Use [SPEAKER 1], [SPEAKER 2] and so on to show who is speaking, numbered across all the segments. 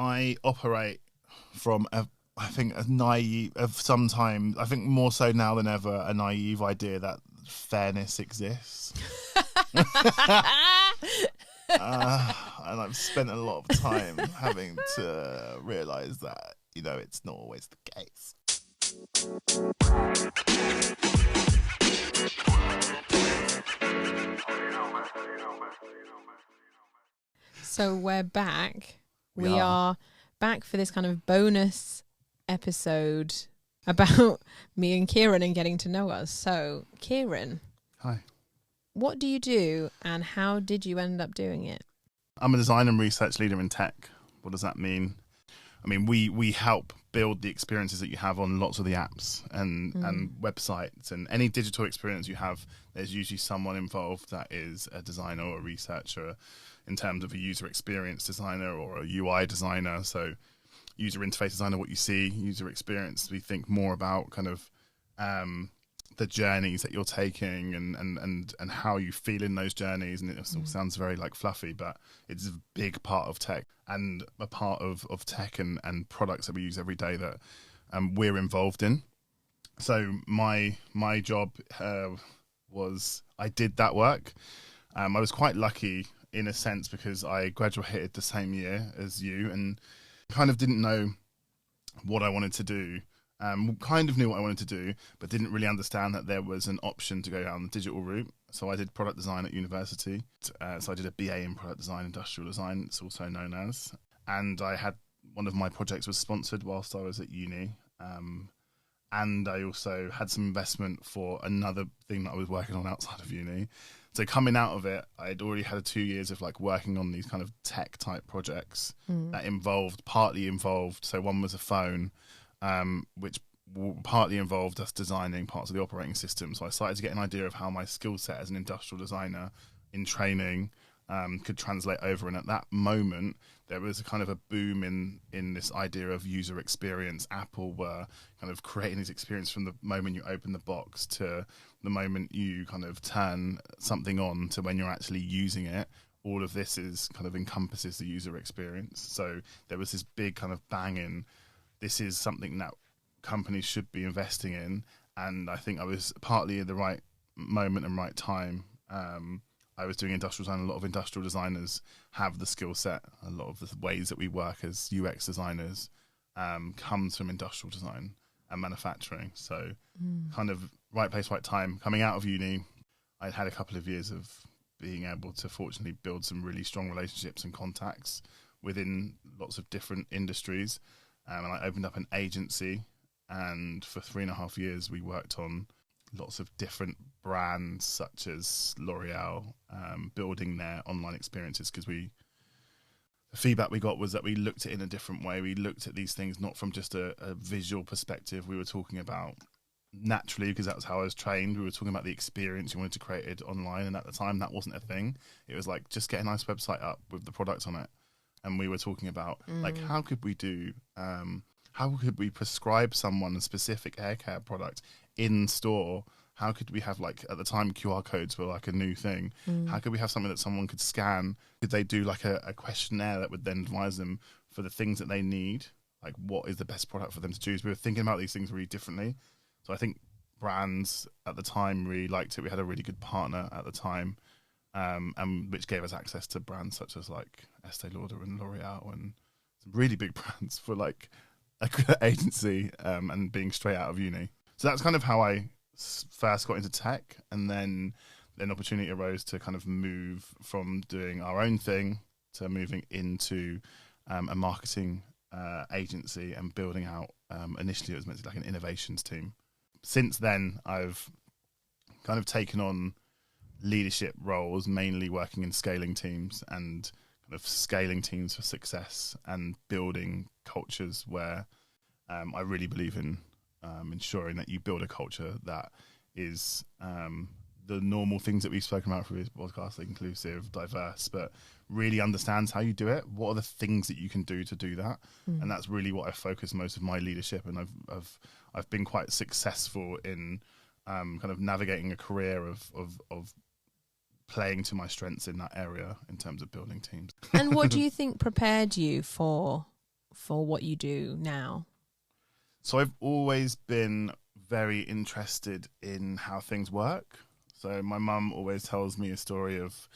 [SPEAKER 1] I operate from I think a naive, sometimes, I think more so now than ever, a naive idea that fairness exists. And I've spent a lot of time having to realise that, it's not always the case.
[SPEAKER 2] So we're back. We
[SPEAKER 1] are.
[SPEAKER 2] are back for this kind of bonus episode about me and Kieron and getting to know us. So, Kieron.
[SPEAKER 1] Hi.
[SPEAKER 2] What do you do and how did you end up doing it?
[SPEAKER 1] I'm a design and research leader in tech. What does that mean? I mean, we help build the experiences that you have on lots of the apps and websites, and any digital experience you have, there's usually someone involved that is a designer or a researcher in terms of a user experience designer or a UI designer. So user interface designer, what you see, user experience, we think more about kind of the journeys that you're taking and how you feel in those journeys. And it all sounds very like fluffy, but it's a big part of tech and a part of tech and products that we use every day that we're involved in. So my job was, I did that work. I was quite lucky in a sense because I graduated the same year as you and kind of didn't know what I wanted to do. Kind of knew what I wanted to do, but didn't really understand that there was an option to go down the digital route. So I did product design at university. So I did a BA in product design, industrial design, it's also known as. And I had, one of my projects was sponsored whilst I was at uni. And I also had some investment for another thing that I was working on outside of uni. So coming out of it, I'd already had 2 years of like working on these kind of tech type projects that partly involved. So one was a phone, which partly involved us designing parts of the operating system. So I started to get an idea of how my skill set as an industrial designer in training could translate over. And at that moment, there was a kind of a boom in this idea of user experience. Apple were kind of creating this experience from the moment you open the box to the moment you kind of turn something on to when you're actually using it. All of this is kind of encompasses the user experience. So there was this big kind of bang in, this is something that companies should be investing in. And I think I was partly at the right moment and right time. I was doing industrial design. A lot of industrial designers have the skill set. A lot of the ways that we work as UX designers comes from industrial design and manufacturing. So kind of right place, right time. Coming out of uni, I'd had a couple of years of being able to fortunately build some really strong relationships and contacts within lots of different industries. And I opened up an agency, and for 3.5 years we worked on lots of different brands such as L'Oreal, building their online experiences, because the feedback we got was that we looked at it in a different way. We looked at these things not from just a visual perspective. We were talking about, naturally, because that's how I was trained, we were talking about the experience you wanted to create it online, and at the time that wasn't a thing. It was like, just get a nice website up with the product on it. And we were talking about like, how could we prescribe someone a specific hair care product in store? How could we have, like, at the time QR codes were like a new thing. How could we have something that someone could scan? Could they do like a questionnaire that would then advise them for the things that they need? Like, what is the best product for them to choose? We were thinking about these things really differently. So I think brands at the time really liked it. We had a really good partner at the time, and which gave us access to brands such as like Estee Lauder and L'Oreal and some really big brands for like a agency, and being straight out of uni. So that's kind of how I first got into tech, and then an opportunity arose to kind of move from doing our own thing to moving into a marketing agency and building out, initially it was meant to be like an innovations team. Since then, I've kind of taken on leadership roles, mainly working in scaling teams and kind of scaling teams for success and building cultures where I really believe in ensuring that you build a culture that is the normal things that we've spoken about for this podcast, like inclusive, diverse, but really understands how you do it. What are the things that you can do to do that? And that's really what I focus most of my leadership. And I've been quite successful in kind of navigating a career of playing to my strengths in that area in terms of building teams.
[SPEAKER 2] And what do you think prepared you for for what you do now?
[SPEAKER 1] So I've always been very interested in how things work. So my mum always tells me a story of,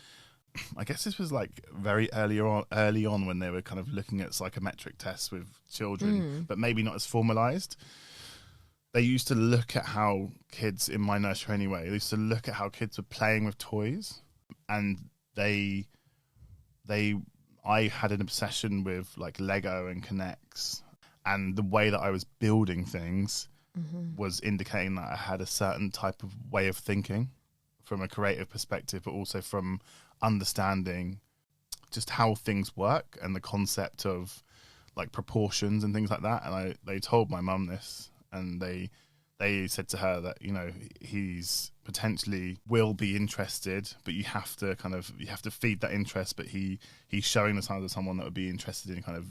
[SPEAKER 1] I guess this was like very early on when they were kind of looking at psychometric tests with children, but maybe not as formalized. They used to look at how kids, in my nursery anyway, they used to look at how kids were playing with toys, and I had an obsession with like Lego and Connects, and the way that I was building things was indicating that I had a certain type of way of thinking from a creative perspective, but also from understanding just how things work and the concept of like proportions and things like that. And they told my mum this, and they said to her that, you know, he's potentially will be interested, but you have to feed that interest. But he's showing the signs of someone that would be interested in kind of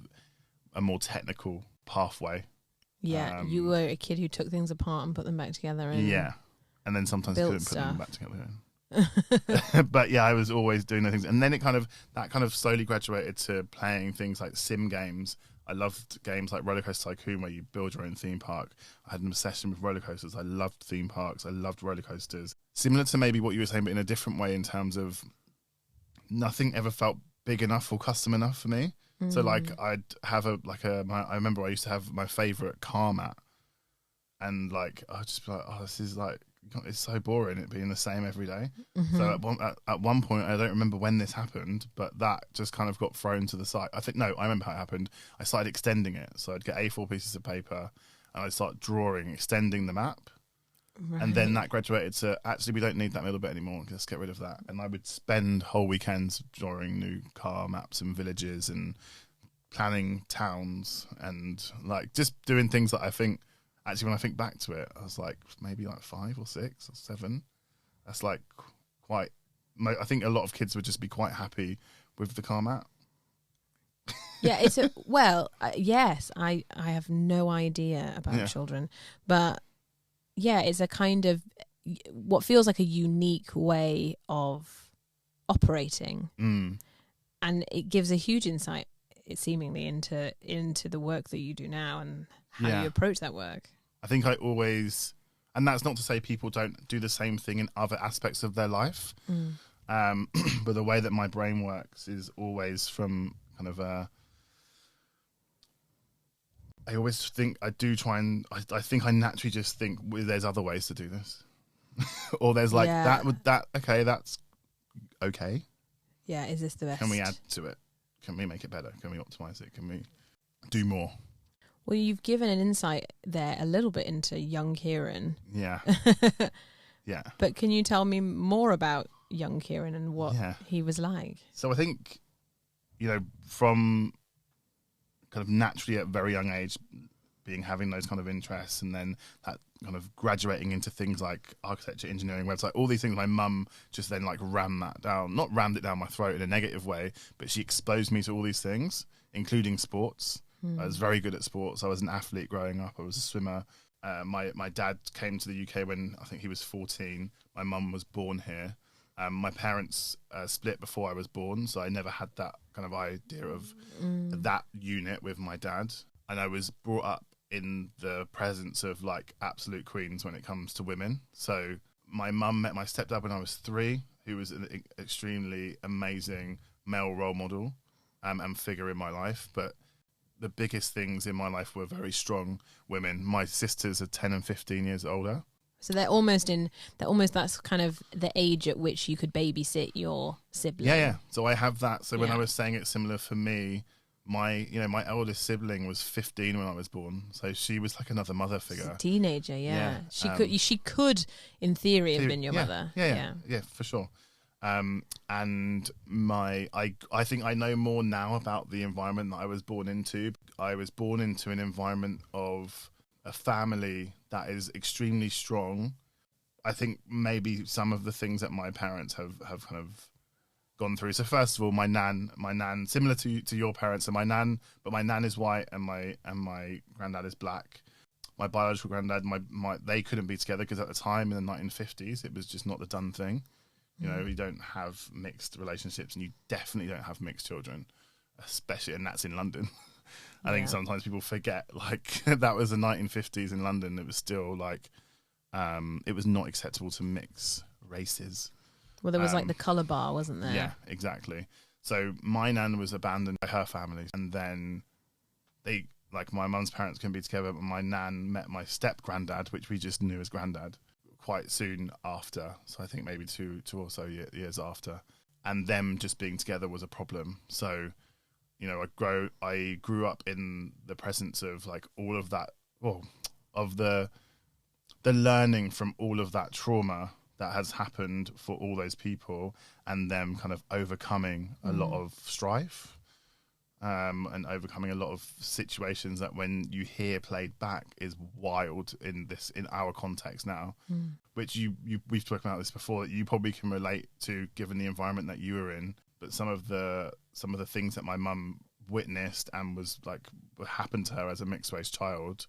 [SPEAKER 1] a more technical pathway.
[SPEAKER 2] Yeah, you were a kid who took things apart and put them back together. And
[SPEAKER 1] yeah, and then sometimes couldn't put them back together. But yeah, I was always doing those things, and then that kind of slowly graduated to playing things like sim games. I loved games like Roller Coaster Tycoon, where you build your own theme park. I had an obsession with roller coasters. I loved theme parks. I loved roller coasters. Similar to maybe what you were saying, but in a different way, in terms of nothing ever felt big enough or custom enough for me. So like I'd have I remember I used to have my favorite car mat, and like I'd just be like, oh, this is like, it's so boring it being the same every day. So at one point, I don't remember when this happened, but that just kind of got thrown to the side. I remember how it happened. I started extending it. So I'd get A4 pieces of paper and I'd start extending the map. Right. And then that graduated to, actually, we don't need that little bit anymore. Let's get rid of that. And I would spend whole weekends drawing new car maps and villages and planning towns and like just doing things that I think, actually, when I think back to it, I was like maybe like 5 or 6 or 7. That's like quite. I think a lot of kids would just be quite happy with the car mat.
[SPEAKER 2] Yeah, yes, I have no idea about children, but yeah, it's a kind of what feels like a unique way of operating, and it gives a huge insight, seemingly, into the work that you do now and how you approach that work.
[SPEAKER 1] I think I always, and that's not to say people don't do the same thing in other aspects of their life, but the way that my brain works is always from kind of I always think I do try and I think I naturally just think, well, there's other ways to do this, or there's like okay, that's okay.
[SPEAKER 2] Yeah, is this the best?
[SPEAKER 1] Can we add to it? Can we make it better? Can we optimize it? Can we do more?
[SPEAKER 2] Well, you've given an insight there a little bit into young Kieron.
[SPEAKER 1] Yeah. Yeah.
[SPEAKER 2] But can you tell me more about young Kieron and what he was like?
[SPEAKER 1] So I think, you know, from kind of naturally at a very young age, having those kind of interests, and then that kind of graduating into things like architecture, engineering, website, all these things, my mum just then like not rammed it down my throat in a negative way, but she exposed me to all these things, including sports. I was very good at sports. I was an athlete growing up. I was a swimmer. My dad came to the UK when I think he was 14. My mum was born here. My parents split before I was born, so I never had that kind of idea of that unit with my dad. And I was brought up in the presence of like absolute queens when it comes to women. So my mum met my stepdad when I was 3, who was an extremely amazing male role model and figure in my life. But the biggest things in my life were very strong women. My sisters are 10 and 15 years older.
[SPEAKER 2] So that's kind of the age at which you could babysit your sibling.
[SPEAKER 1] Yeah. So I have that. So when I was saying it's similar for me, my eldest sibling was 15 when I was born. So she was like another mother figure.
[SPEAKER 2] She's a teenager, yeah. She could, in theory, have been your mother.
[SPEAKER 1] Yeah, for sure. And I think I know more now about the environment that I was born into. I was born into an environment of a family that is extremely strong. I think maybe some of the things that my parents have kind of gone through. So first of all, my nan, similar to your parents, and my nan is white and my granddad is black. My biological granddad, they couldn't be together because at the time in the 1950s, it was just not the done thing. You know, you don't have mixed relationships, and you definitely don't have mixed children, especially, and that's in London. I think sometimes people forget, like, that was the 1950s in London. It was still like, it was not acceptable to mix races.
[SPEAKER 2] Well, there was like the colour bar, wasn't there?
[SPEAKER 1] Yeah, exactly. So my nan was abandoned by her family, and then they, like, my mum's parents couldn't be together, but my nan met my step granddad, which we just knew as granddad, quite soon after. So I think maybe two or so years after, and them just being together was a problem. So, you know, I grew up in the presence of like all of that, well, of the learning from all of that trauma that has happened for all those people, and them kind of overcoming a lot of strife, and overcoming a lot of situations that when you hear played back is wild in our context now, which we've spoken about this before, that you probably can relate to given the environment that you were in. But some of the things that my mum witnessed and was like happened to her as a mixed race child,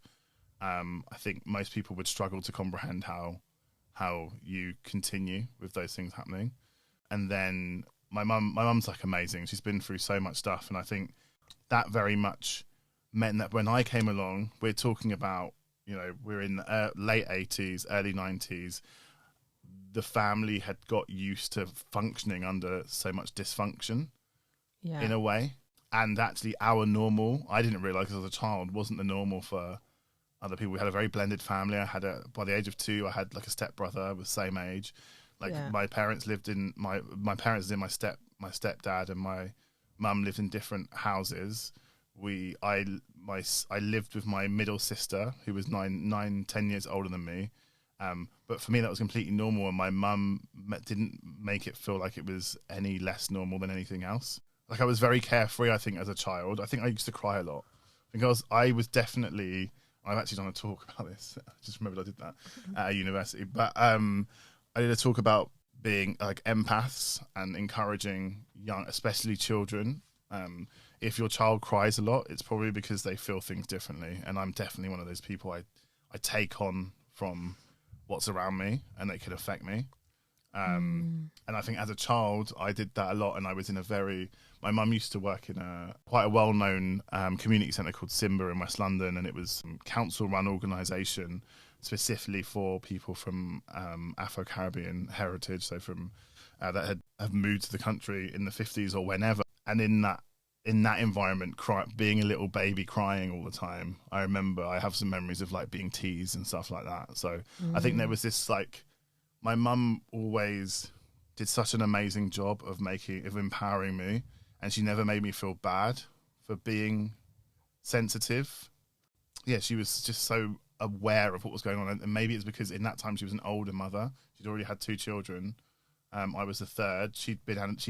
[SPEAKER 1] I think most people would struggle to comprehend how you continue with those things happening. And then my mum's like amazing. She's been through so much stuff, and I think that very much meant that when I came along, we're talking about, you know, we're in the late 80s, early 90s. The family had got used to functioning under so much dysfunction, in a way. And actually our normal, I didn't realise as a child, wasn't the normal for other people. We had a very blended family. By the age of 2, I had like a stepbrother with the same age. Like my parents lived in my parents and my stepdad and my mum lived in different houses. I lived with my middle sister, who was 10 years older than me. But for me, that was completely normal, and my mum didn't make it feel like it was any less normal than anything else. Like, I was very carefree, I think, as a child. I think I used to cry a lot because I was definitely. I've actually done a talk about this. I just remembered I did that at university. But I did a talk about being like empaths and encouraging young, especially children. If your child cries a lot, it's probably because they feel things differently. And I'm definitely one of those people. I take on from what's around me, and it can affect me. And I think as a child, I did that a lot. And I was in my mum used to work in quite a well-known community centre called Simba in West London. And it was a council-run organisation specifically for people from Afro-Caribbean heritage. So from that have moved to the country in the 50s or whenever. And in that environment, being a little baby crying all the time, I remember I have some memories of like being teased and stuff like that. So I think there was this like, my mum always did such an amazing job of empowering me, and she never made me feel bad for being sensitive. Yeah, she was just so aware of what was going on, and maybe it's because in that time she was an older mother. She'd already had 2 children. I was the third. She'd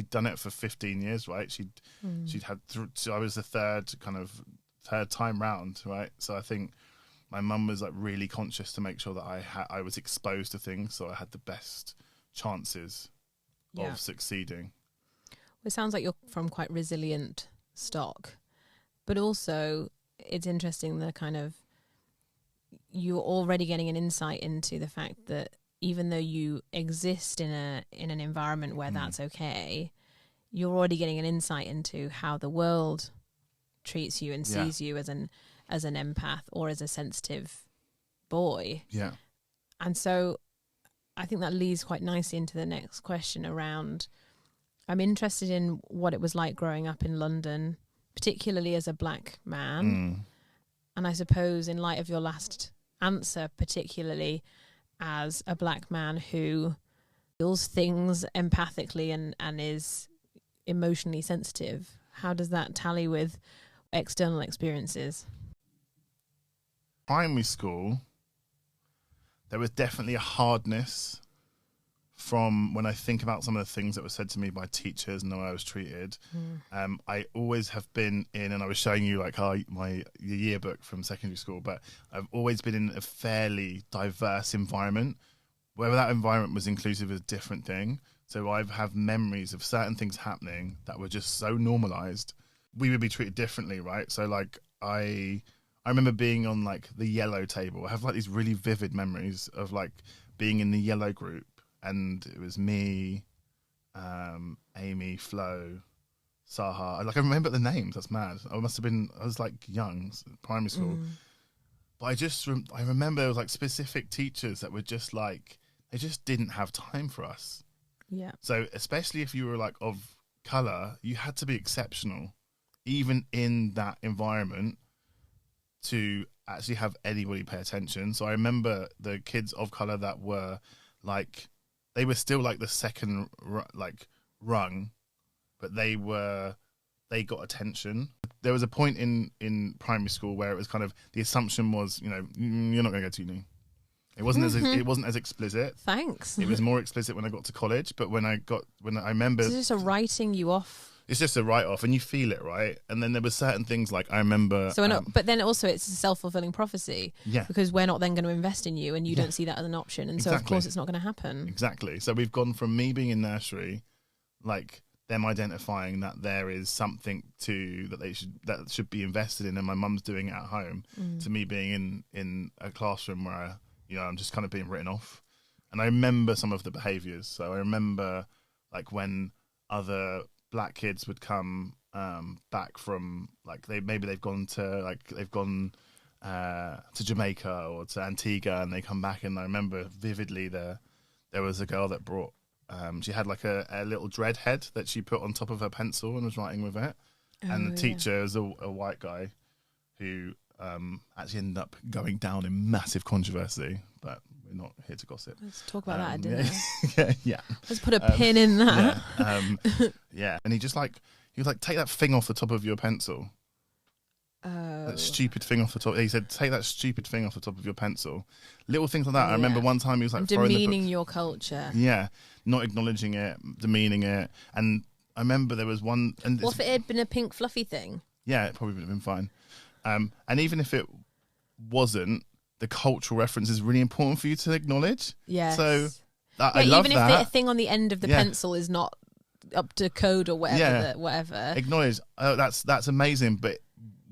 [SPEAKER 1] done it for 15 years, right? I was the third time round, right? So I think my mum was like really conscious to make sure that I was exposed to things, so I had the best chances of succeeding.
[SPEAKER 2] Well, it sounds like you're from quite resilient stock, but also it's interesting the kind of, you're already getting an insight into the fact that even though you exist in an environment where that's okay, you're already getting an insight into how the world treats you and sees you as an empath or as a sensitive boy.
[SPEAKER 1] Yeah.
[SPEAKER 2] And so I think that leads quite nicely into the next question around, I'm interested in what it was like growing up in London, particularly as a black man. And I suppose in light of your last answer, particularly as a black man who feels things empathically and is emotionally sensitive, how does that tally with external experiences?
[SPEAKER 1] Primary school, there was definitely a hardness from when I think about some of the things that were said to me by teachers and the way I was treated. I always have been in, and I was showing you like my yearbook from secondary school, but I've always been in a fairly diverse environment. Whether that environment was inclusive is a different thing. So I have memories of certain things happening that were just so normalized. We would be treated differently, right? So like I remember being on like the yellow table. I have like these really vivid memories of like being in the yellow group, and it was me, Amy, Flo, Saha. Like, I remember the names. That's mad. I was like young, primary school. But I remember there was like specific teachers that were just like, they just didn't have time for us.
[SPEAKER 2] Yeah.
[SPEAKER 1] So especially if you were like of colour, you had to be exceptional, even in that environment, to actually have anybody pay attention. So I remember the kids of colour that were like, they were still like the second like rung, but they got attention. There was a point in primary school where it was kind of, the assumption was, you know, you're not going to go to uni. It wasn't as explicit.
[SPEAKER 2] Thanks.
[SPEAKER 1] It was more explicit when I got to college, but when I remember,
[SPEAKER 2] It's just a writing you off.
[SPEAKER 1] it's just a write off, and you feel it, right? And then there were certain things like I remember.
[SPEAKER 2] So but then also it's a self-fulfilling prophecy.
[SPEAKER 1] Yeah.
[SPEAKER 2] Because we're not then going to invest in you, and you don't see that as an option, and so of course it's not going to happen.
[SPEAKER 1] Exactly. So we've gone from me being in nursery, like them identifying that there is something that should be invested in, and my mum's doing it at home, to me being in a classroom where I'm just kind of being written off. And I remember some of the behaviours. So I remember like when other black kids would come back from, like, they've gone to Jamaica or to Antigua, and they come back, and I remember vividly there was a girl that brought she had like a little dread head that she put on top of her pencil and was writing with it. And the teacher was a white guy who actually ended up going down in massive controversy, but we're not here to gossip.
[SPEAKER 2] Let's talk about that at dinner.
[SPEAKER 1] Yeah.
[SPEAKER 2] Let's put a pin in that.
[SPEAKER 1] Yeah. And he was like, take that thing off the top of your pencil. That stupid thing off the top. He said, take that stupid thing off the top of your pencil. Little things like that. I remember one time he was like
[SPEAKER 2] demeaning your culture.
[SPEAKER 1] Yeah, not acknowledging it, demeaning it. And I remember there was one. And
[SPEAKER 2] what if it had been a pink fluffy thing?
[SPEAKER 1] Yeah, it probably would have been fine. And even if it wasn't, the cultural reference is really important for you to acknowledge.
[SPEAKER 2] Yes.
[SPEAKER 1] So I love
[SPEAKER 2] even
[SPEAKER 1] that.
[SPEAKER 2] If the thing on the end of the pencil is not up to code or whatever, whatever.
[SPEAKER 1] Acknowledge. That's amazing, but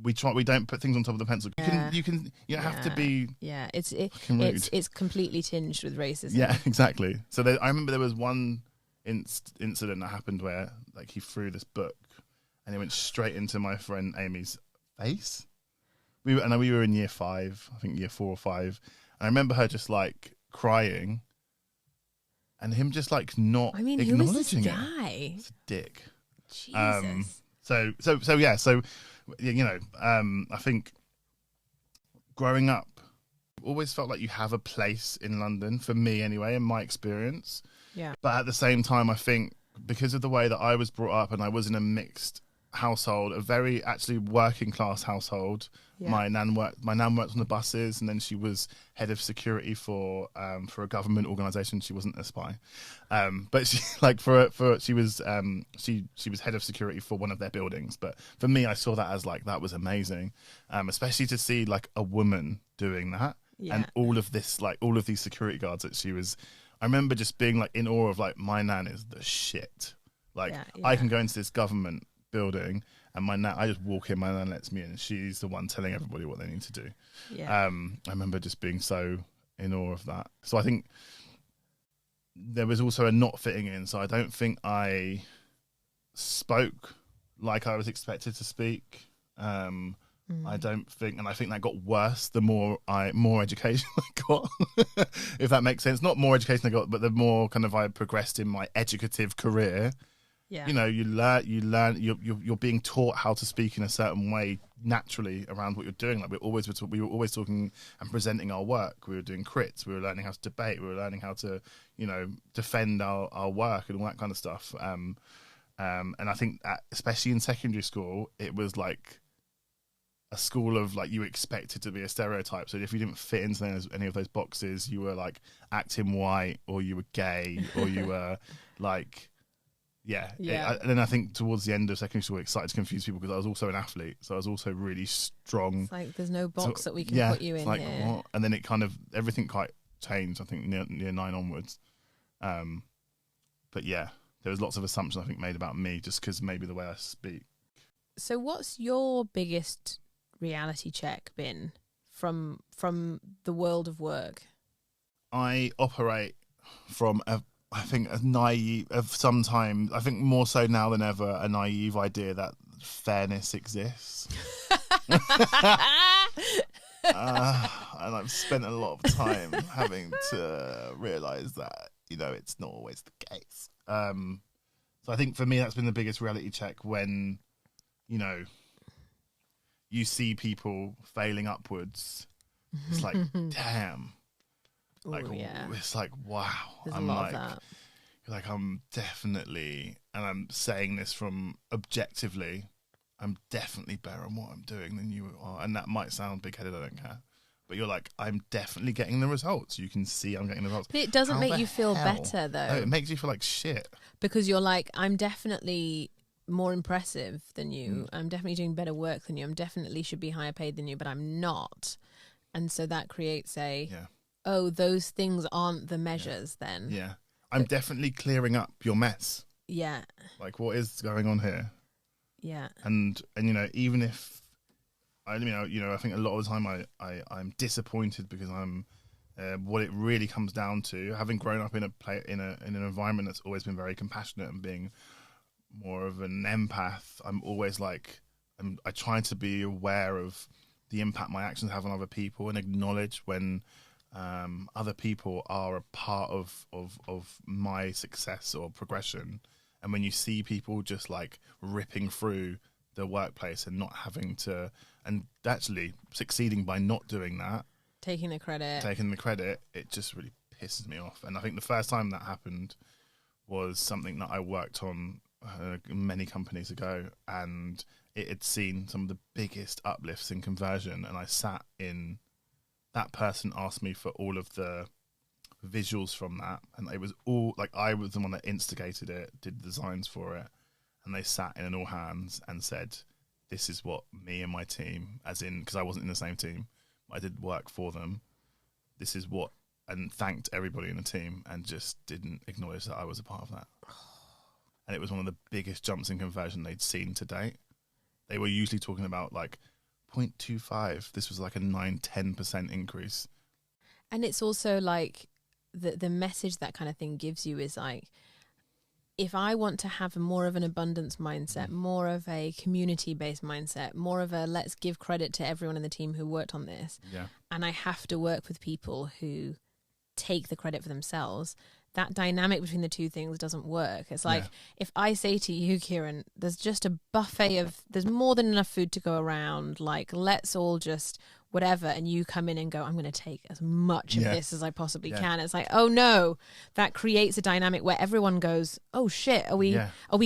[SPEAKER 1] we don't put things on top of the pencil. You don't have to be.
[SPEAKER 2] Yeah, it's completely tinged with racism.
[SPEAKER 1] Yeah, exactly. So I remember there was one incident that happened where like he threw this book and it went straight into my friend Amy's face. We were in year 5, I think year 4 or 5, and I remember her just like crying, and him just like not acknowledging
[SPEAKER 2] who is this
[SPEAKER 1] it.
[SPEAKER 2] Guy?
[SPEAKER 1] It's a dick.
[SPEAKER 2] Jesus.
[SPEAKER 1] I think growing up, always felt like you have a place in London, for me anyway, in my experience.
[SPEAKER 2] Yeah.
[SPEAKER 1] But at the same time, I think because of the way that I was brought up, and I was in a mixed household, a very actually working class household. Yeah. My nan worked on the buses, and then she was head of security for a government organisation. She wasn't a spy, but she she was head of security for one of their buildings. But for me, I saw that as like, that was amazing, especially to see like a woman doing that, and all of these security guards that she was. I remember just being like in awe of like, my nan is the shit. Like I can go into this government building, and I just walk in, my nan lets me in, and she's the one telling everybody what they need to do. I remember just being so in awe of that. So I think there was also a not fitting in, so I don't think I spoke like I was expected to speak. I don't think, and I think that got worse the more education I got, if that makes sense. Not more education I got, but the more kind of I progressed in my educative career. Yeah. You learn. You're being taught how to speak in a certain way naturally around what you're doing. Like we were always talking and presenting our work. We were doing crits. We were learning how to debate. We were learning how to, defend our work and all that kind of stuff. And I think especially in secondary school, it was like a school of like, you expected to be a stereotype. So if you didn't fit into any of those boxes, you were like acting white, or you were gay, or you were like. Yeah. And then I think towards the end of secondary school, it started to confuse people because I was also an athlete. So I was also really strong.
[SPEAKER 2] It's like, there's no box that we can put you in
[SPEAKER 1] like,
[SPEAKER 2] here.
[SPEAKER 1] What? And then it kind of, everything quite changed, I think, near 9 onwards. But yeah, there was lots of assumptions, I think, made about me just because maybe the way I speak.
[SPEAKER 2] So what's your biggest reality check been from the world of work?
[SPEAKER 1] I operate from a I think a naive of sometimes, I think more so now than ever, a naive idea that fairness exists. And I've spent a lot of time having to realise that, you know, it's not always the case. So I think for me, that's been the biggest reality check when, you know, you see people failing upwards. It's like, damn. Like,
[SPEAKER 2] ooh, yeah.
[SPEAKER 1] It's like, wow.
[SPEAKER 2] There's a lot of that.
[SPEAKER 1] Like, I'm definitely, and I'm saying this from objectively, I'm definitely better on what I'm doing than you are. And that might sound big-headed, I don't care. But you're like, I'm definitely getting the results. You can see I'm getting the results.
[SPEAKER 2] But it doesn't make you feel better, though.
[SPEAKER 1] No, it makes you feel like shit.
[SPEAKER 2] Because you're like, I'm definitely more impressive than you. I'm definitely doing better work than you. I'm definitely should be higher paid than you, but I'm not. And so that creates oh, those things aren't the measures then.
[SPEAKER 1] Yeah. I'm definitely clearing up your mess.
[SPEAKER 2] Yeah.
[SPEAKER 1] Like, what is going on here?
[SPEAKER 2] Yeah.
[SPEAKER 1] And you know, even if I think a lot of the time I'm disappointed because I'm what it really comes down to, having grown up in an environment that's always been very compassionate and being more of an empath. I'm always like, I try to be aware of the impact my actions have on other people and acknowledge when other people are a part of my success or progression. And when you see people just like ripping through the workplace and not having to, and actually succeeding by not doing that, taking the credit, it just really pisses me off. And I think the first time that happened was something that I worked on many companies ago, and it had seen some of the biggest uplifts in conversion. And I sat in, that person asked me for all of the visuals from that, and it was all like, I was the one that instigated it, did designs for it, and they sat in an all hands and said, this is what me and my team, as in, because I wasn't in the same team, I did work for them, this is what, and thanked everybody in the team and just didn't acknowledge that I was a part of that. And it was one of the biggest jumps in conversion they'd seen to date. They were usually talking about like 0.25. This was like a 9-10% increase. And
[SPEAKER 2] it's also like the message that kind of thing gives you is like, if I want to have more of an abundance mindset, more of a community-based mindset, more of a let's give credit to everyone in the team who worked on this, and I have to work with people who take the credit for themselves, that dynamic between the two things doesn't work. It's like, if I say to you, Kieron, there's just a buffet of, there's more than enough food to go around, like, let's all just whatever, and you come in and go, I'm going to take as much of this as I possibly can. It's like, oh no, that creates a dynamic where everyone goes, oh shit, are we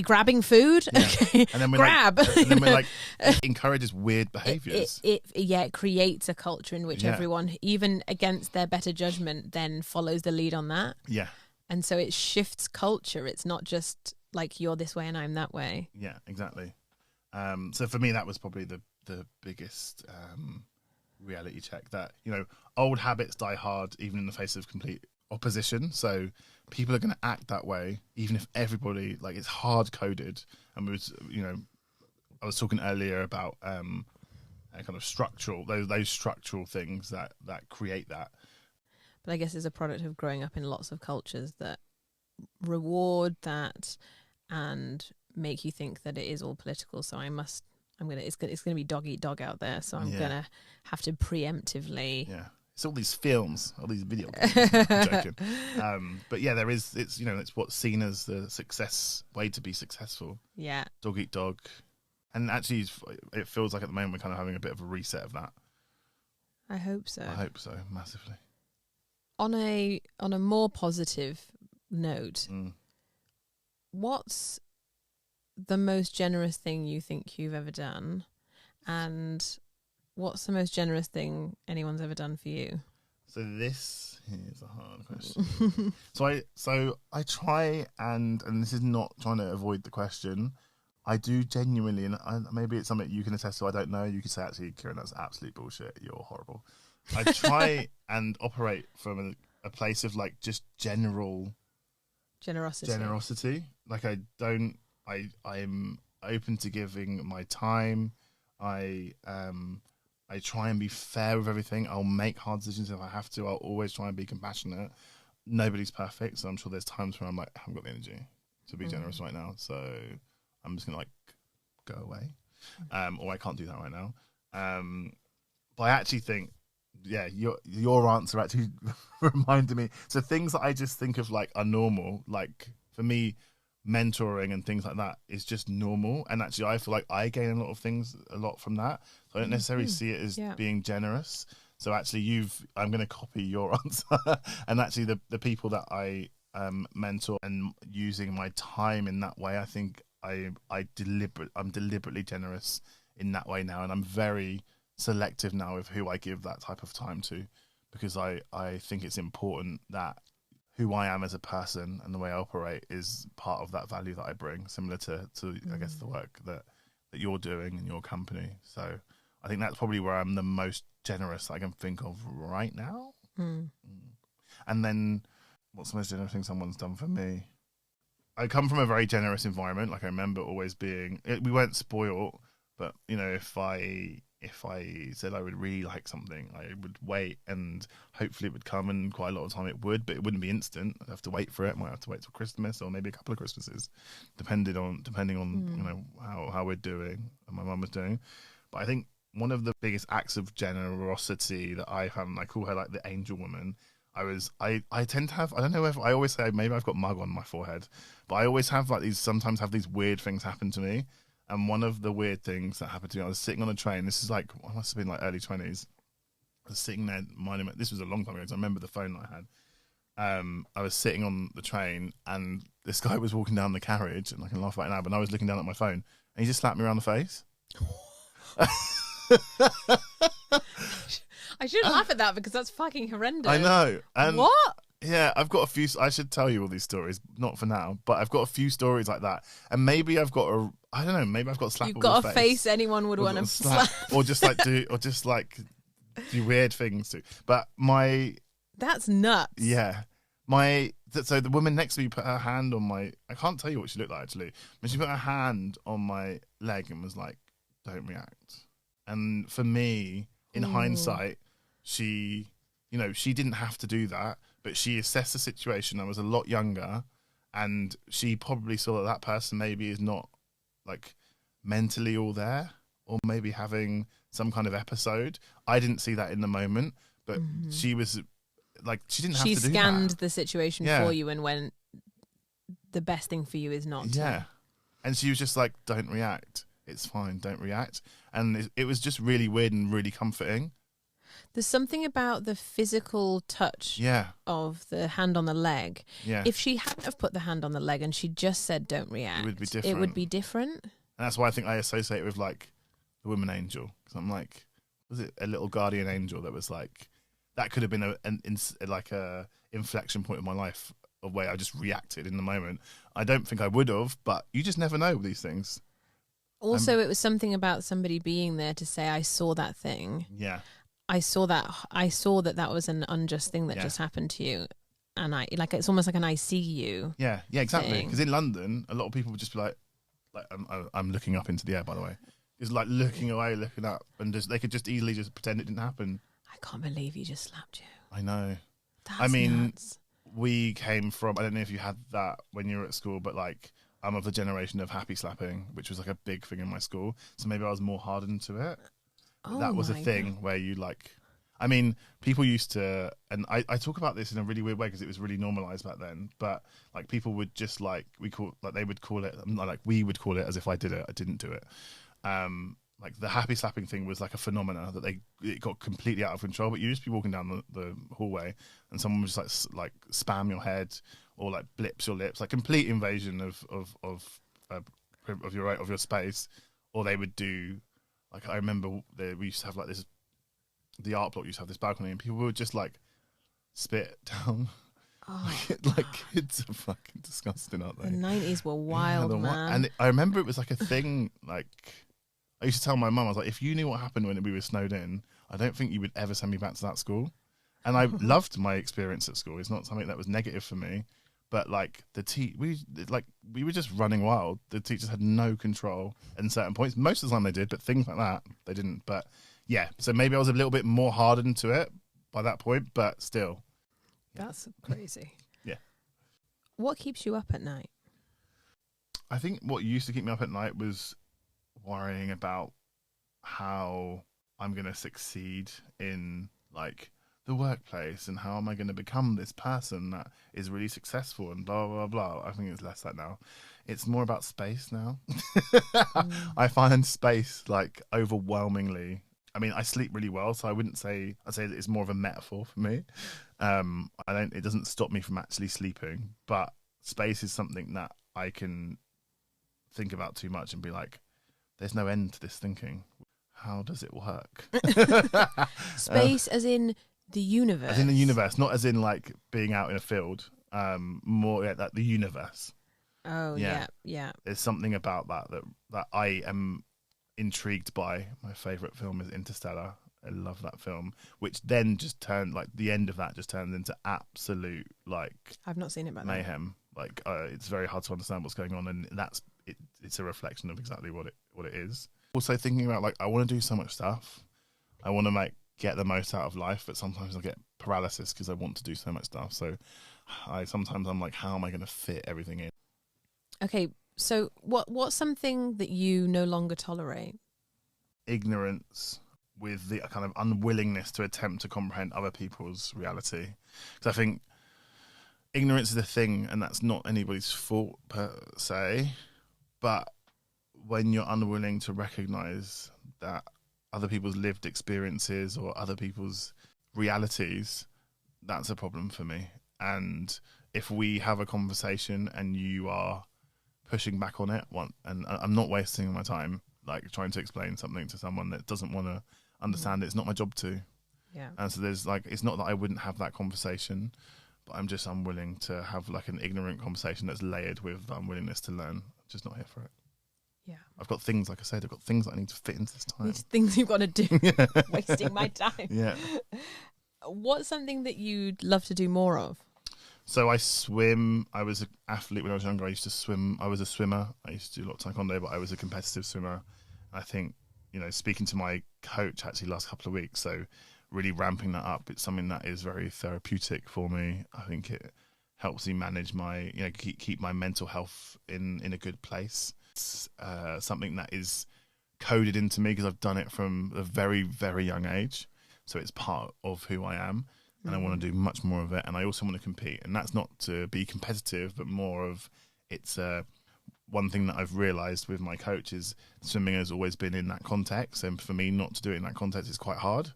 [SPEAKER 2] grabbing food? Okay,
[SPEAKER 1] and then we
[SPEAKER 2] grab.
[SPEAKER 1] And then we're like, it encourages weird behaviours.
[SPEAKER 2] It creates a culture in which everyone, even against their better judgment, then follows the lead on that. Yeah. And so it shifts culture. It's not just like you're this way and I'm that way.
[SPEAKER 1] Yeah, exactly. So for me, that was probably the biggest reality check, that, you know, old habits die hard even in the face of complete opposition. So people are going to act that way even if everybody, like, it's hard coded. And I was talking earlier about kind of structural, those structural things that create that.
[SPEAKER 2] But I guess it's a product of growing up in lots of cultures that reward that and make you think that it is all political. So it's going to be dog eat dog out there. So I'm going to have to preemptively. Yeah.
[SPEAKER 1] It's all these films, all these video games. I'm joking. But yeah, it's what's seen as the way to be successful. Yeah. Dog eat dog. And actually it feels like at the moment we're kind of having a bit of a reset of that.
[SPEAKER 2] I hope so.
[SPEAKER 1] Massively.
[SPEAKER 2] On a more positive note, what's the most generous thing you think you've ever done, and what's the most generous thing anyone's ever done for you?
[SPEAKER 1] So this is a hard question. so I try, and this is not trying to avoid the question, I do genuinely, and maybe it's something you can attest to, I don't know, you could say, actually, Kieron, that's absolute bullshit, you're horrible. I try and operate from a place of like just generosity. Like I'm open to giving my time. I try and be fair with everything. I'll make hard decisions if I have to. I'll always try and be compassionate. nobody's perfect, so I'm sure there's times where I'm like, I haven't got the energy to be generous right now, so I'm just gonna like go away, or I can't do that right now. But I actually think, yeah, your answer actually reminded me. So things that I just think of like are normal, like for me, mentoring and things like that is just normal. And actually, I feel like I gain a lot from that. So I don't necessarily see it as being generous. So actually, I'm going to copy your answer. And actually, the people that I mentor and using my time in that way, I think I'm deliberately generous in that way now, and I'm very selective now of who I give that type of time to, because I think it's important that who I am as a person and the way I operate is part of that value that I bring, similar to I guess the work that you're doing in your company. So I think that's probably where I'm the most generous I can think of right now. And then what's the most generous thing someone's done for me? I come from a very generous environment. Like I remember always being, we weren't spoiled, but you know, if I said I would really like something, I would wait and hopefully it would come, and quite a lot of time it would, but it wouldn't be instant. I'd have to wait for it. I might have to wait till Christmas or maybe a couple of Christmases, depending on you know how we're doing and my mum was doing. But I think one of the biggest acts of generosity that I have, and I call her like the angel woman. I tend to have, I don't know if I always say maybe I've got mug on my forehead, but I always have sometimes have these weird things happen to me. And one of the weird things that happened to me, I was sitting on a train. This is like, I must have been like early 20s. I was sitting there minding, this was a long time ago, so I remember the phone that I had. I was sitting on the train and this guy was walking down the carriage, and I can laugh about it now, but I was looking down at my phone and he just slapped me around the face.
[SPEAKER 2] I shouldn't laugh at that because that's fucking horrendous.
[SPEAKER 1] I know. And
[SPEAKER 2] what?
[SPEAKER 1] Yeah, I've got a few. I should tell you all these stories, not for now, but I've got a few stories like that. And maybe I've got I don't know, maybe I've got a slappable face.
[SPEAKER 2] You've got a face anyone would want to slap.
[SPEAKER 1] Or just do weird things too. But
[SPEAKER 2] that's nuts.
[SPEAKER 1] Yeah. So the woman next to me put her hand on I can't tell you what she looked like actually, but she put her hand on my leg and was like, don't react. And for me, in hindsight, she didn't have to do that, but she assessed the situation. I was a lot younger, and she probably saw that person maybe is not like mentally all there, or maybe having some kind of episode. I didn't see that in the moment, but she was like, she didn't have to do that. She scanned
[SPEAKER 2] the situation for you and went, the best thing for you is not to.
[SPEAKER 1] Yeah. And she was just like, don't react. It's fine. Don't react. And it was just really weird and really comforting.
[SPEAKER 2] There's something about the physical touch of the hand on the leg.
[SPEAKER 1] Yeah.
[SPEAKER 2] If she hadn't have put the hand on the leg and she just said don't react, it would be different.
[SPEAKER 1] And that's why I think I associate it with like the woman angel. Because I'm like, was it a little guardian angel that was like, that could have been a inflection point of my life of where I just reacted in the moment. I don't think I would have, but you just never know with these things.
[SPEAKER 2] Also, it was something about somebody being there to say, I saw that thing.
[SPEAKER 1] Yeah.
[SPEAKER 2] I saw that was an unjust thing that just happened to you. And it's almost like an I see you.
[SPEAKER 1] Yeah, exactly. Because in London, a lot of people would just be like I'm looking up into the air, by the way. It's like looking away, looking up, and they could just easily just pretend it didn't happen.
[SPEAKER 2] I can't believe he just slapped you.
[SPEAKER 1] I know.
[SPEAKER 2] That's nuts.
[SPEAKER 1] We came from, I don't know if you had that when you were at school, but like, I'm of the generation of happy slapping, which was like a big thing in my school. So maybe I was more hardened to it. That was a thing where you people used to, and I talk about this in a really weird way because it was really normalized back then, but like people would just we would call it as if I did it, I didn't do it. Like the happy slapping thing was like a phenomena that it got completely out of control, but you just be walking down the hallway and someone would just like spam your head or like blips your lips, like complete invasion of your space. Or they would do, like, I remember we used to have like this, the art block used to have this balcony, and people would just like spit down.
[SPEAKER 2] Oh,
[SPEAKER 1] like kids are fucking disgusting, aren't they?
[SPEAKER 2] The 90s were wild, man.
[SPEAKER 1] And I remember it was like a thing. Like, I used to tell my mum, I was like, if you knew what happened when we were snowed in, I don't think you would ever send me back to that school. And I loved my experience at school. It's not something that was negative for me, but like we were just running wild. The teachers had no control in certain points. Most of the time they did, but things like that they didn't. But yeah, so maybe I was a little bit more hardened to it by that point, but still.
[SPEAKER 2] That's crazy.
[SPEAKER 1] Yeah.
[SPEAKER 2] What keeps you up at night?
[SPEAKER 1] I think what used to keep me up at night was worrying about how I'm going to succeed in like the workplace and how am I going to become this person that is really successful and blah, blah, blah. I think it's less that now. It's more about space now. I find space like overwhelmingly. I mean, I sleep really well, so I'd say that it's more of a metaphor for me. It doesn't stop me from actually sleeping, but space is something that I can think about too much and be like, there's no end to this thinking. How does it work?
[SPEAKER 2] Space as in the universe.
[SPEAKER 1] As in the universe, not as in like being out in a field. More like the universe.
[SPEAKER 2] Oh yeah.
[SPEAKER 1] There's something about that I am intrigued by. My favourite film is Interstellar. I love that film, which then just turned like the end of that just turned into absolute like
[SPEAKER 2] I've not seen it, but
[SPEAKER 1] mayhem. Like it's very hard to understand what's going on, and it's a reflection of exactly what it is. Also thinking about like I want to do so much stuff. I want to like get the most out of life, but sometimes I get paralysis because I want to do so much stuff. So I'm like, how am I going to fit everything in?
[SPEAKER 2] Okay, so what's something that you no longer tolerate?
[SPEAKER 1] Ignorance with the kind of unwillingness to attempt to comprehend other people's reality. Because I think ignorance is a thing, and that's not anybody's fault per se. But when you're unwilling to recognise that other people's lived experiences or other people's realities, that's a problem for me. And if we have a conversation and you are pushing back on it, and I'm not wasting my time like trying to explain something to someone that doesn't want to understand it, it's not my job to.
[SPEAKER 2] Yeah.
[SPEAKER 1] And so there's like, it's not that I wouldn't have that conversation, but I'm just unwilling to have like an ignorant conversation that's layered with unwillingness to learn. I'm just not here for it.
[SPEAKER 2] Yeah.
[SPEAKER 1] I've got things, like I said, I've got things that I need to fit into this time.
[SPEAKER 2] These things you've got to do. Wasting my time.
[SPEAKER 1] Yeah.
[SPEAKER 2] What's something that you'd love to do more of?
[SPEAKER 1] So I swim. I was an athlete when I was younger. I used to swim. I was a swimmer. I used to do a lot of taekwondo, but I was a competitive swimmer. I think, speaking to my coach actually last couple of weeks, so really ramping that up, it's something that is very therapeutic for me. I think it helps me manage my, keep my mental health in a good place. It's something that is coded into me because I've done it from a very, very young age. So it's part of who I am. And I want to do much more of it. And I also want to compete. And that's not to be competitive, but more of it's one thing that I've realised with my coach is swimming has always been in that context. And for me not to do it in that context is quite hard.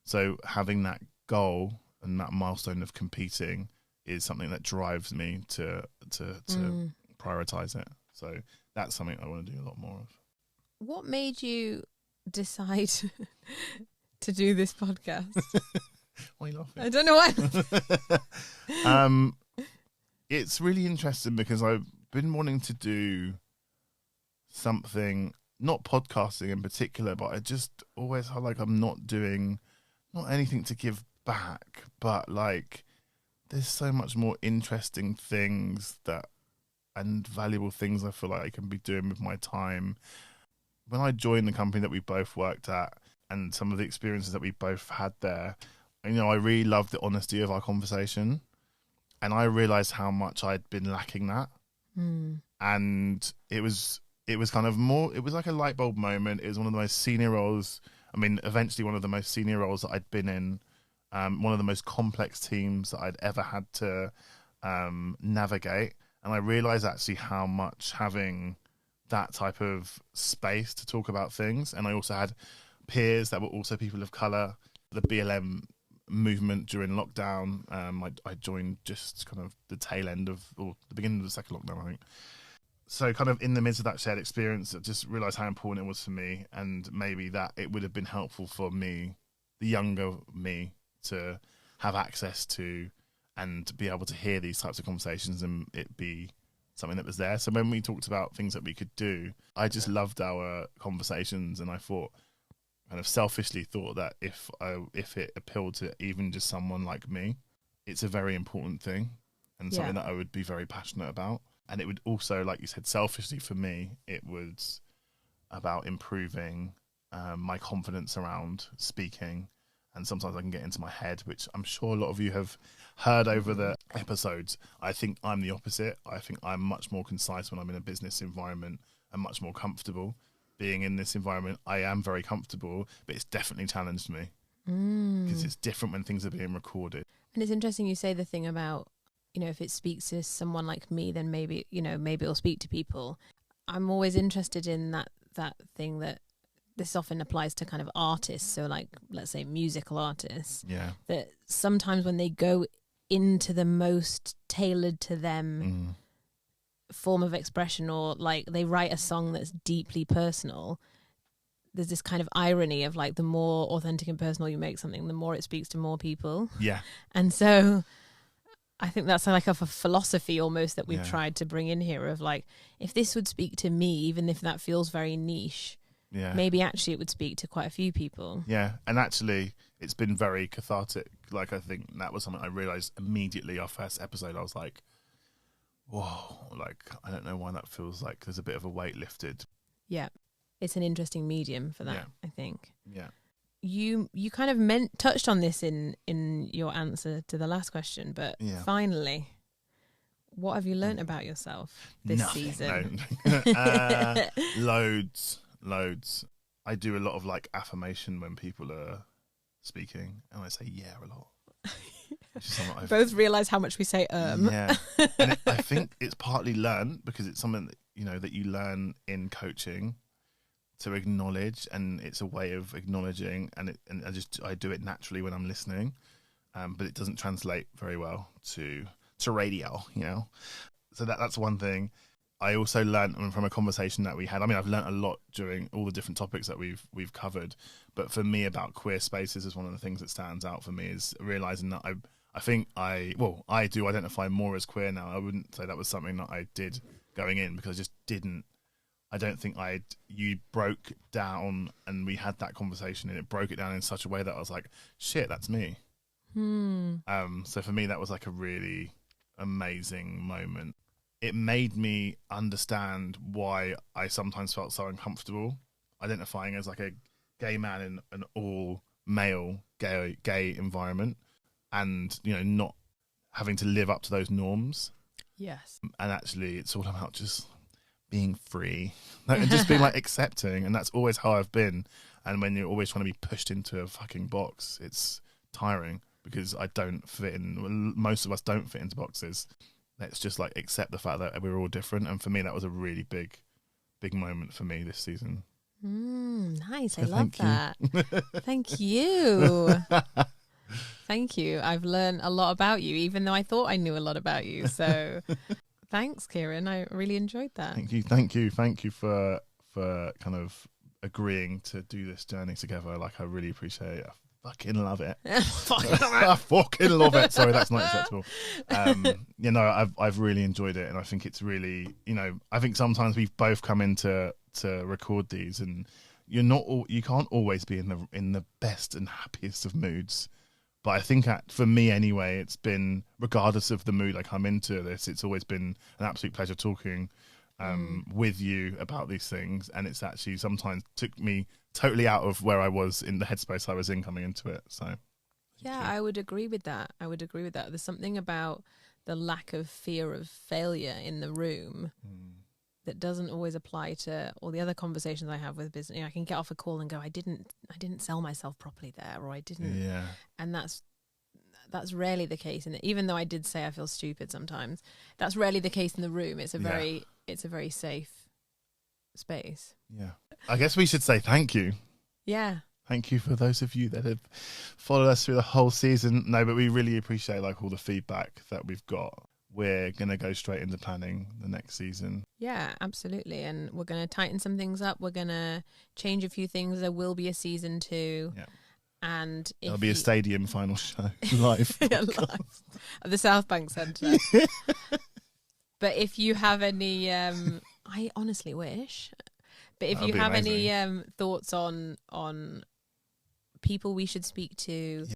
[SPEAKER 1] So having that goal and that milestone of competing is something that drives me to prioritise it. So that's something I want to do a lot more of.
[SPEAKER 2] What made you decide to do this podcast?
[SPEAKER 1] Why are you laughing?
[SPEAKER 2] I don't know why.
[SPEAKER 1] It's really interesting because I've been wanting to do something, not podcasting in particular, but I just always feel like I'm not doing, not anything to give back, but like there's so much more interesting things and valuable things I feel like I can be doing with my time. When I joined the company that we both worked at and some of the experiences that we both had there, I really loved the honesty of our conversation, and I realised how much I'd been lacking that. And it was kind of more, it was like a light bulb moment. It was one of the most senior roles. I mean, eventually one of the most senior roles that I'd been in, one of the most complex teams that I'd ever had to navigate. And I realised actually how much having that type of space to talk about things. And I also had peers that were also people of colour. The BLM movement during lockdown, I joined just kind of the tail end of, or the beginning of the second lockdown, I think. So kind of in the midst of that shared experience, I just realised how important it was for me, and maybe that it would have been helpful for me, the younger me, to have access to and be able to hear these types of conversations and it be something that was there. So when we talked about things that we could do, I just loved our conversations, and I thought, kind of selfishly thought that if it appealed to even just someone like me, it's a very important thing and something that I would be very passionate about. And it would also, like you said, selfishly for me, it was about improving my confidence around speaking and sometimes I can get into my head, which I'm sure a lot of you have heard over the episodes. I think I'm the opposite. I think I'm much more concise when I'm in a business environment and much more comfortable. Being in this environment, I am very comfortable, but it's definitely challenged me because it's different when things are being recorded.
[SPEAKER 2] And it's interesting you say the thing about, you know, if it speaks to someone like me, then maybe, you know, maybe it'll speak to people. I'm always interested in that thing that this often applies to kind of artists. So like, let's say musical artists, that sometimes when they go into the most tailored to them form of expression, or like they write a song that's deeply personal, there's this kind of irony of like the more authentic and personal you make something, the more it speaks to more people. Yeah. And so I think that's like a philosophy almost that we've tried to bring in here of like, if this would speak to me, even if that feels very niche, maybe actually it would speak to quite a few people. Yeah.
[SPEAKER 1] And actually it's been very cathartic. Like, I think that was something I realized immediately our first episode. I was like, whoa, like, I don't know why that feels like there's a bit of a weight lifted.
[SPEAKER 2] Yeah. It's an interesting medium for that, I think.
[SPEAKER 1] Yeah.
[SPEAKER 2] You kind of touched on this in your answer to the last question, but finally, what have you learnt about yourself this season?
[SPEAKER 1] No. Loads. I do a lot of like affirmation when people are speaking, and I say a lot.
[SPEAKER 2] Both realise how much we say
[SPEAKER 1] Yeah. And I think it's partly learned because it's something that, you know, that you learn in coaching to acknowledge, and it's a way of acknowledging, and I do it naturally when I'm listening, but it doesn't translate very well to radio, you know. So that's one thing. I also learned from a conversation that we had. I mean, I've learned a lot during all the different topics that we've covered, but for me, about queer spaces is one of the things that stands out for me, is realizing that I think I do identify more as queer now. I wouldn't say that was something that I did going in, because I just didn't. I don't think you broke down, and we had that conversation, and it broke it down in such a way that I was like, shit, that's me. So for me, that was like a really amazing moment. It made me understand why I sometimes felt so uncomfortable identifying as like a gay man in an all male gay environment, and, you know, not having to live up to those norms.
[SPEAKER 2] Yes.
[SPEAKER 1] And actually it's all about just being free and just being like accepting, and that's always how I've been. And when you're always trying to be pushed into a fucking box, it's tiring, because I don't fit in. Most of us don't fit into boxes. Let's just like accept the fact that we're all different. And for me, that was a really big moment for me this season.
[SPEAKER 2] Nice. So I love that. Thank you. Thank you. I've learned a lot about you, even though I thought I knew a lot about you. So thanks, Kieron. I really enjoyed that.
[SPEAKER 1] Thank you for kind of agreeing to do this journey together. Like, I really appreciate it. I fucking love it. I fucking love it. Sorry, that's not acceptable. You know, I've really enjoyed it, and I think it's really, you know, I think sometimes we've both come in to record these, and you can't always be in the best and happiest of moods. But I think for me anyway, it's been, regardless of the mood I come into this, it's always been an absolute pleasure talking with you about these things. And it's actually sometimes took me totally out of where I was in the headspace I was in coming into it. So
[SPEAKER 2] yeah, I would agree with that. There's something about the lack of fear of failure in the room that doesn't always apply to all the other conversations I have with business. You know, I can get off a call and go, I didn't sell myself properly there, or I didn't. Yeah. And that's rarely the case. And even though I did say I feel stupid sometimes, that's rarely the case in the room. It's a very safe space.
[SPEAKER 1] Yeah. I guess we should say thank you.
[SPEAKER 2] Yeah.
[SPEAKER 1] Thank you for those of you that have followed us through the whole season. No, but we really appreciate like all the feedback that we've got. We're going to go straight into planning the next season.
[SPEAKER 2] Yeah, absolutely. And we're going to tighten some things up. We're going to change a few things. There will be a season 2. Yeah. And
[SPEAKER 1] there'll be a stadium final show live.
[SPEAKER 2] Live at the South Bank Centre. But if you have any, I honestly wish, but if you have any thoughts on people we should speak to,